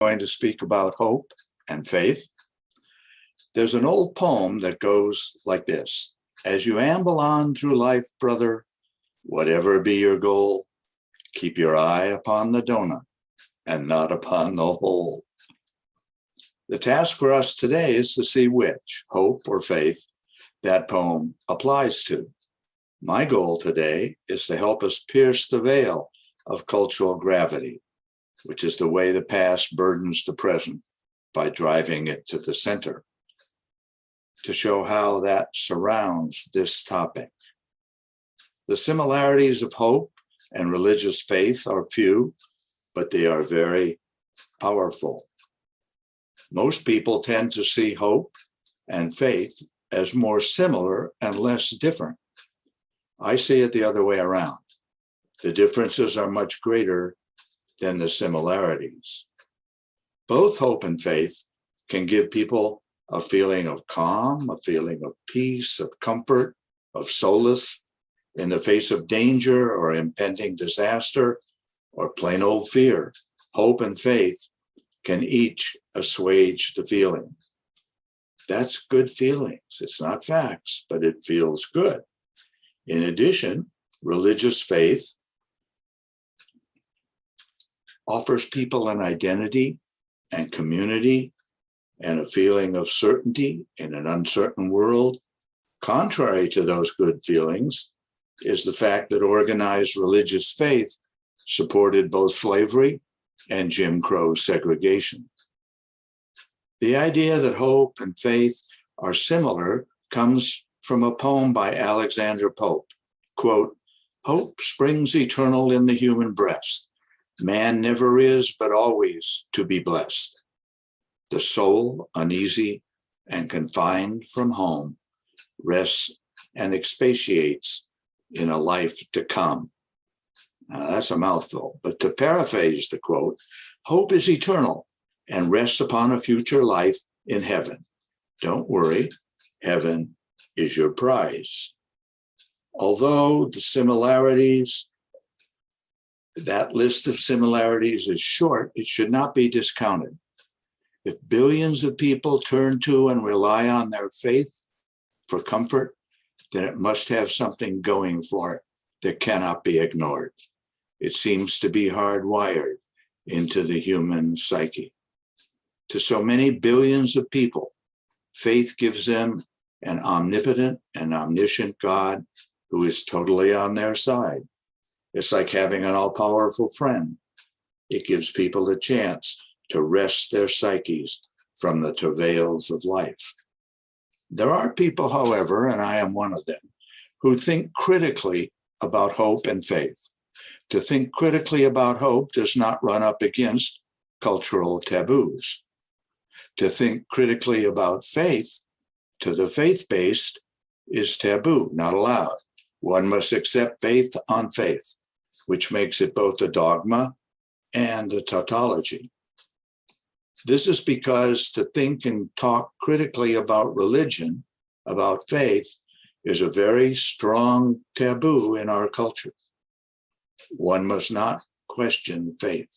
Going to speak about hope and faith. There's an old poem that goes like this: as you amble on through life, brother, whatever be your goal, keep your eye upon the donut and not upon the hole. The task for us today is to see which, hope or faith, that poem applies to. My goal today is to help us pierce the veil of cultural gravity, which is the way the past burdens the present by driving it to the center, to show how that surrounds this topic. The similarities of hope and religious faith are few, but they are very powerful. Most people tend to see hope and faith as more similar and less different. I see it the other way around. The differences are much greater than the similarities. Both hope and faith can give people a feeling of calm, a feeling of peace, of comfort, of solace in the face of danger or impending disaster or plain old fear. Hope and faith can each assuage the feeling. That's good feelings. It's not facts, but it feels good. In addition, religious faith offers people an identity and community and a feeling of certainty in an uncertain world. Contrary to those good feelings is the fact that organized religious faith supported both slavery and Jim Crow segregation. The idea that hope and faith are similar comes from a poem by Alexander Pope. Quote, "Hope springs eternal in the human breast. Man never is, but always to be blessed. The soul, uneasy and confined from home, rests and expatiates in a life to come." Now, that's a mouthful, but to paraphrase the quote, hope is eternal and rests upon a future life in heaven. Don't worry, heaven is your prize. Although the similarities, that list of similarities is short, it should not be discounted. If billions of people turn to and rely on their faith for comfort, then it must have something going for it that cannot be ignored. It seems to be hardwired into the human psyche. To so many billions of people, faith gives them an omnipotent and omniscient God who is totally on their side. It's like having an all-powerful friend. It gives people a chance to rest their psyches from the travails of life. There are people, however, and I am one of them, who think critically about hope and faith. To think critically about hope does not run up against cultural taboos. To think critically about faith, to the faith-based, is taboo, not allowed. One must accept faith on faith, which makes it both a dogma and a tautology. This is because to think and talk critically about religion, about faith, is a very strong taboo in our culture. One must not question faith.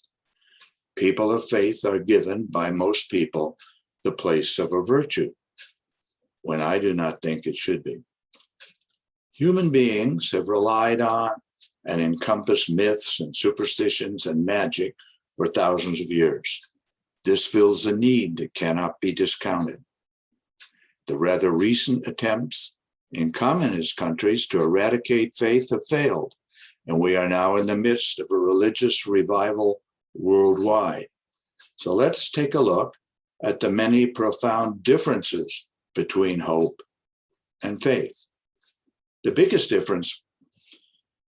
People of faith are given by most people the place of a virtue, when I do not think it should be. Human beings have relied on and encompassed myths and superstitions and magic for thousands of years. This fills a need that cannot be discounted. The rather recent attempts in communist countries to eradicate faith have failed, and we are now in the midst of a religious revival worldwide. So let's take a look at the many profound differences between hope and faith. The biggest difference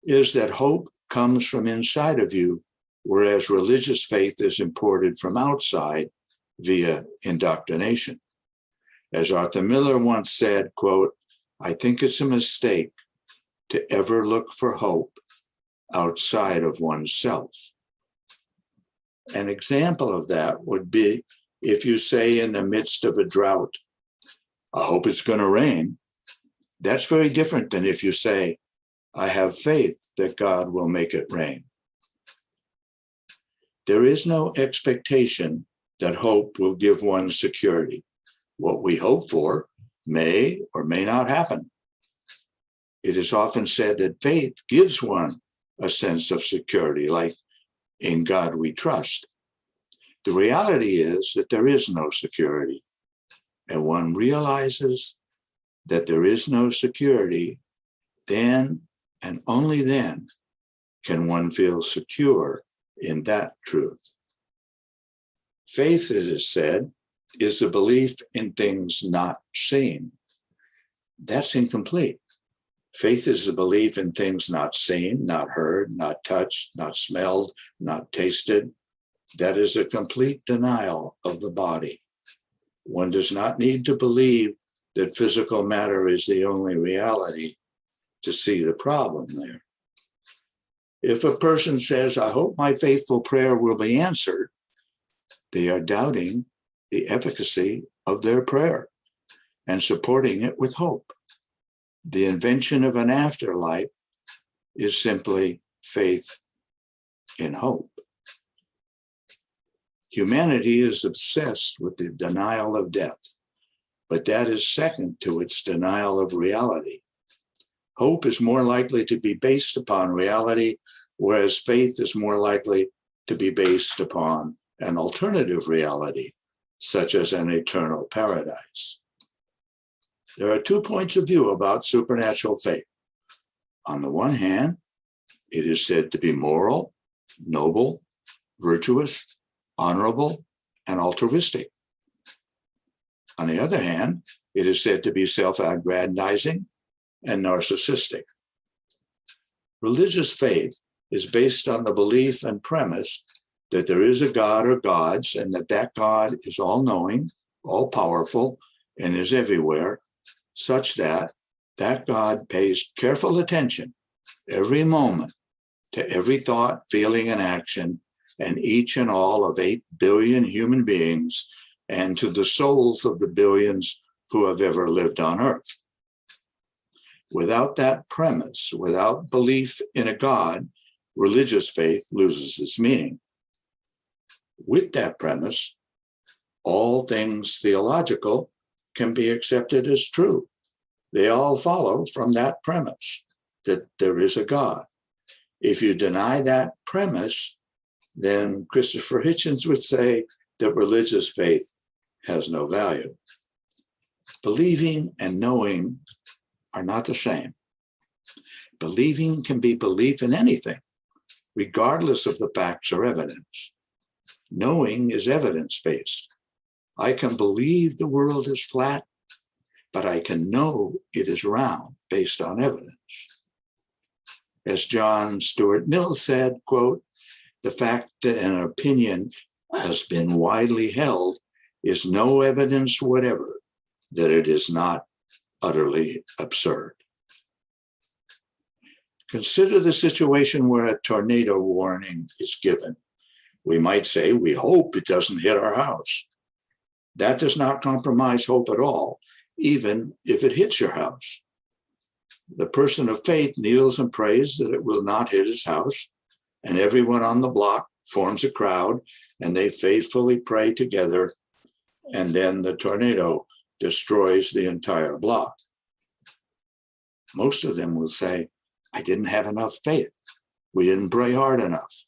is that hope comes from inside of you, whereas religious faith is imported from outside via indoctrination. As Arthur Miller once said, quote, "I think it's a mistake to ever look for hope outside of oneself." An example of that would be if you say in the midst of a drought, "I hope it's going to rain." That's very different than if you say, "I have faith that God will make it rain." There is no expectation that hope will give one security. What we hope for may or may not happen. It is often said that faith gives one a sense of security, like in God we trust. The reality is that there is no security, and one realizes that there is no security, then and only then can one feel secure in that truth. Faith, it is said, is the belief in things not seen. That's incomplete. Faith is the belief in things not seen, not heard, not touched, not smelled, not tasted. That is a complete denial of the body. One does not need to believe that physical matter is the only reality to see the problem there. If a person says, I hope my faithful prayer will be answered, they are doubting the efficacy of their prayer and supporting it with hope. The invention of an afterlife is simply faith in hope. Humanity is obsessed with the denial of death, but that is second to its denial of reality. Hope is more likely to be based upon reality, whereas faith is more likely to be based upon an alternative reality, such as an eternal paradise. There are 2 points of view about supernatural faith. On the one hand, it is said to be moral, noble, virtuous, honorable, and altruistic. On the other hand, it is said to be self-aggrandizing and narcissistic. Religious faith is based on the belief and premise that there is a God or gods, and that God is all-knowing, all-powerful, and is everywhere, such that God pays careful attention every moment to every thought, feeling, and action, and each and all of 8 billion human beings, and to the souls of the billions who have ever lived on earth. Without that premise, without belief in a God, religious faith loses its meaning. With that premise, all things theological can be accepted as true. They all follow from that premise, that there is a God. If you deny that premise, then Christopher Hitchens would say that religious faith has no value. Believing and knowing are not the same. Believing can be belief in anything, regardless of the facts or evidence. Knowing is evidence-based. I can believe the world is flat, but I can know it is round based on evidence. As John Stuart Mill said, quote, the fact that an opinion has been widely held is no evidence whatever that it is not utterly absurd. Consider the situation where a tornado warning is given. We might say, we hope it doesn't hit our house. That does not compromise hope at all, even if it hits your house. The person of faith kneels and prays that it will not hit his house, and everyone on the block forms a crowd, and they faithfully pray together, and then the tornado destroys the entire block. Most of them will say, I didn't have enough faith. We didn't pray hard enough.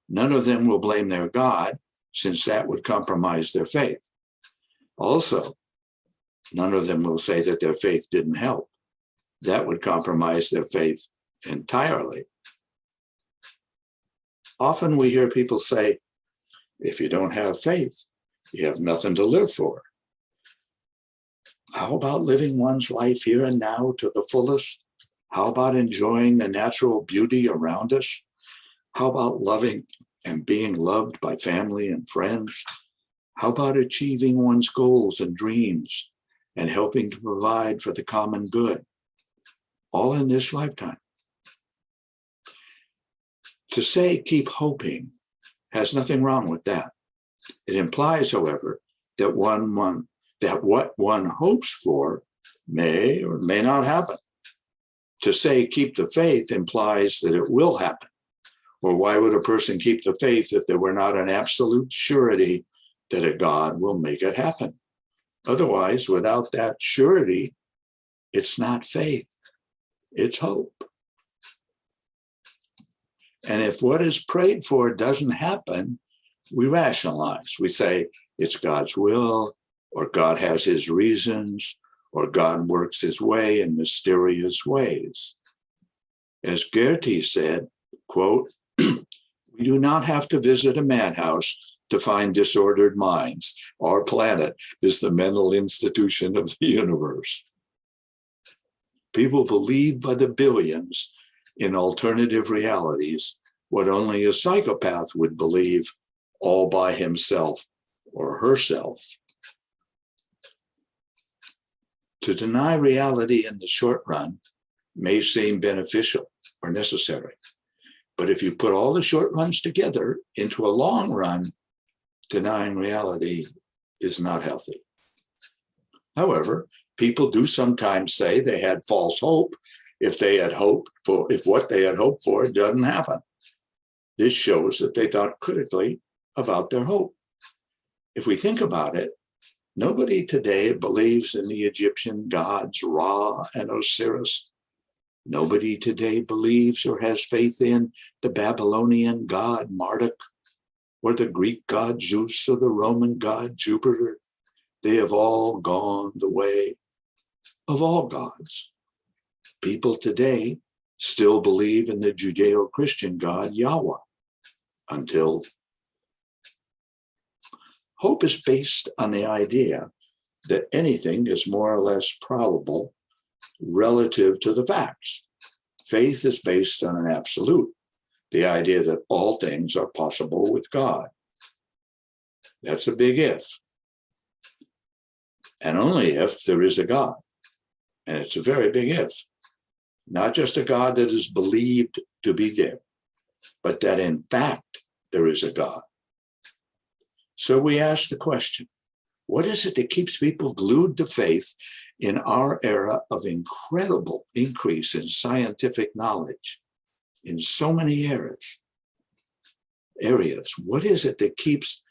None of them will blame their God, since that would compromise their faith. Also, none of them will say that their faith didn't help. That would compromise their faith entirely. Often we hear people say, if you don't have faith, you have nothing to live for. How about living one's life here and now to the fullest? How about enjoying the natural beauty around us? How about loving and being loved by family and friends? How about achieving one's goals and dreams and helping to provide for the common good? All in this lifetime. To say keep hoping has nothing wrong with that. It implies, however, that what one hopes for may or may not happen. To say keep the faith implies that it will happen. Or why would a person keep the faith if there were not an absolute surety that a God will make it happen. Otherwise, without that surety, it's not faith, it's hope. And if what is prayed for doesn't happen, we rationalize. We say it's God's will, or God has his reasons, or God works his way in mysterious ways. As Goethe said, quote, "We do not have to visit a madhouse to find disordered minds. Our planet is the mental institution of the universe." People believe by the billions in alternative realities what only a psychopath would believe all by himself or herself. To deny reality in the short run may seem beneficial or necessary, but if you put all the short runs together into a long run, denying reality is not healthy. However, people do sometimes say they had false hope if what they had hoped for doesn't happen. This shows that they thought critically about their hope. If we think about it, nobody today believes in the Egyptian gods Ra and Osiris. Nobody today believes or has faith in the Babylonian god Marduk, or the Greek god Zeus, or the Roman god Jupiter. They have all gone the way of all gods. People today still believe in the Judeo-Christian god Yahweh, until hope is based on the idea that anything is more or less probable relative to the facts. Faith is based on an absolute, the idea that all things are possible with God. That's a big if. And only if there is a God. And it's a very big if. Not just a God that is believed to be there, but that in fact there is a God. So we ask the question, what is it that keeps people glued to faith in our era of incredible increase in scientific knowledge in so many areas? What is it that keeps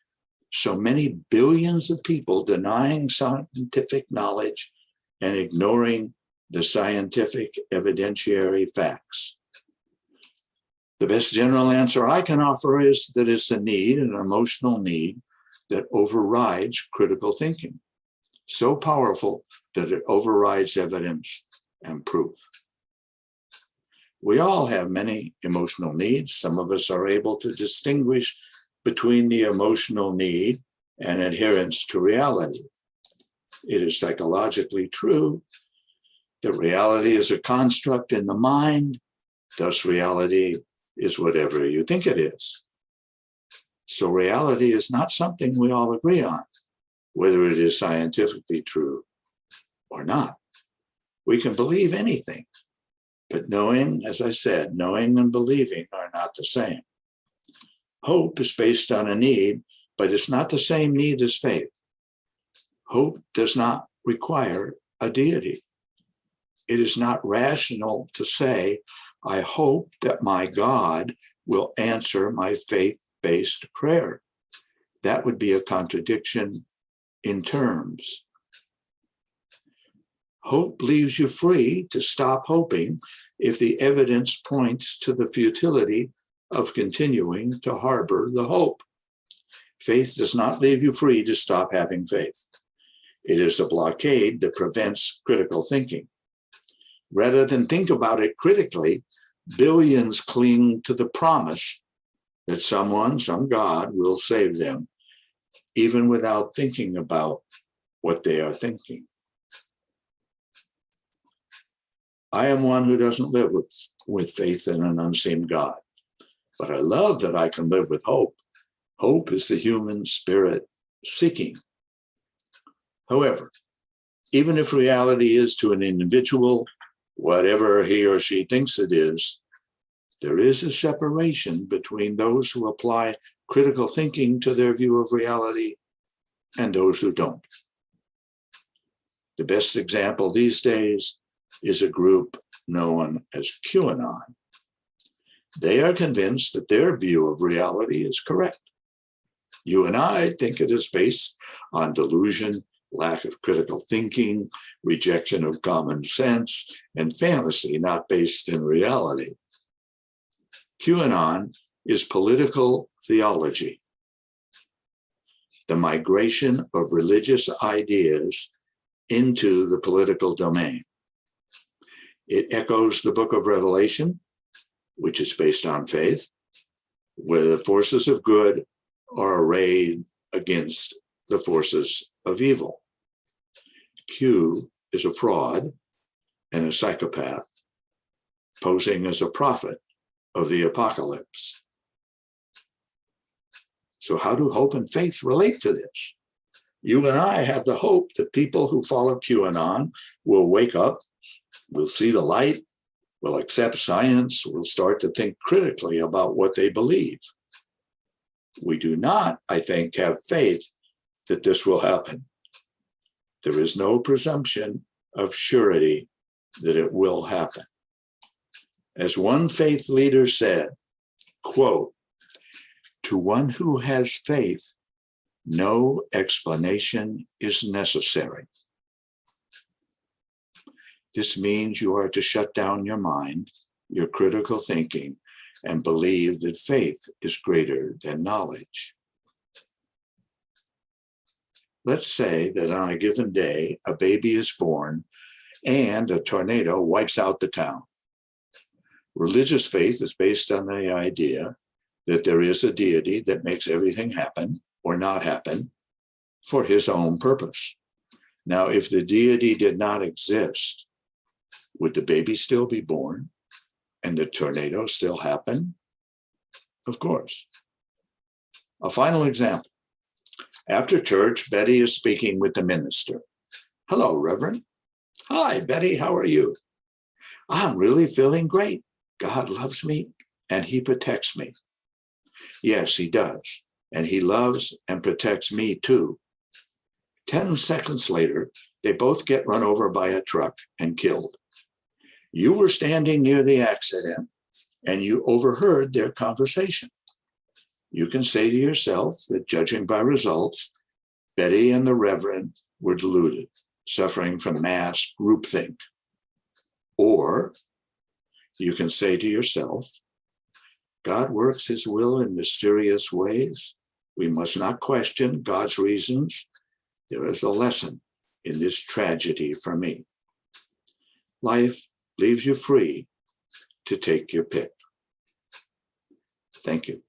so many billions of people denying scientific knowledge and ignoring the scientific evidentiary facts? The best general answer I can offer is that it's a need, an emotional need, that overrides critical thinking. So powerful that it overrides evidence and proof. We all have many emotional needs. Some of us are able to distinguish between the emotional need and adherence to reality. It is psychologically true that reality is a construct in the mind, thus reality is whatever you think it is. So reality is not something we all agree on, whether it is scientifically true or not. We can believe anything, but knowing, as I said, knowing and believing are not the same. Hope is based on a need, but it's not the same need as faith. Hope does not require a deity. It is not rational to say, I hope that my God will answer my faith-based prayer. That would be a contradiction in terms. Hope leaves you free to stop hoping if the evidence points to the futility of continuing to harbor the hope. Faith does not leave you free to stop having faith. It is a blockade that prevents critical thinking. Rather than think about it critically, billions cling to the promise that someone, some God, will save them, even without thinking about what they are thinking. I am one who doesn't live with faith in an unseen God, but I love that I can live with hope. Hope is the human spirit seeking. However, even if reality is to an individual whatever he or she thinks it is, there is a separation between those who apply critical thinking to their view of reality and those who don't. The best example these days is a group known as QAnon. They are convinced that their view of reality is correct. You and I think it is based on delusion, lack of critical thinking, rejection of common sense, and fantasy not based in reality. QAnon is political theology, the migration of religious ideas into the political domain. It echoes the book of Revelation, which is based on faith, where the forces of good are arrayed against the forces of evil. Q is a fraud and a psychopath, posing as a prophet of the apocalypse. So how do hope and faith relate to this? You and I have the hope that people who follow QAnon will wake up, will see the light, will accept science, will start to think critically about what they believe. We do not, I think, have faith that this will happen. There is no presumption of surety that it will happen. As one faith leader said, quote, "To one who has faith, no explanation is necessary." This means you are to shut down your mind, your critical thinking, and believe that faith is greater than knowledge. Let's say that on a given day, a baby is born and a tornado wipes out the town. Religious faith is based on the idea that there is a deity that makes everything happen or not happen for his own purpose. Now, if the deity did not exist, would the baby still be born and the tornado still happen? Of course. A final example. After church, Betty is speaking with the minister. "Hello, Reverend." "Hi, Betty, how are you?" "I'm really feeling great. God loves me and he protects me." "Yes, he does. And he loves and protects me too." 10 seconds later, they both get run over by a truck and killed. You were standing near the accident and you overheard their conversation. You can say to yourself that judging by results, Betty and the Reverend were deluded, suffering from mass groupthink. Or you can say to yourself, God works his will in mysterious ways. We must not question God's reasons. There is a lesson in this tragedy for me. Life leaves you free to take your pick. Thank you.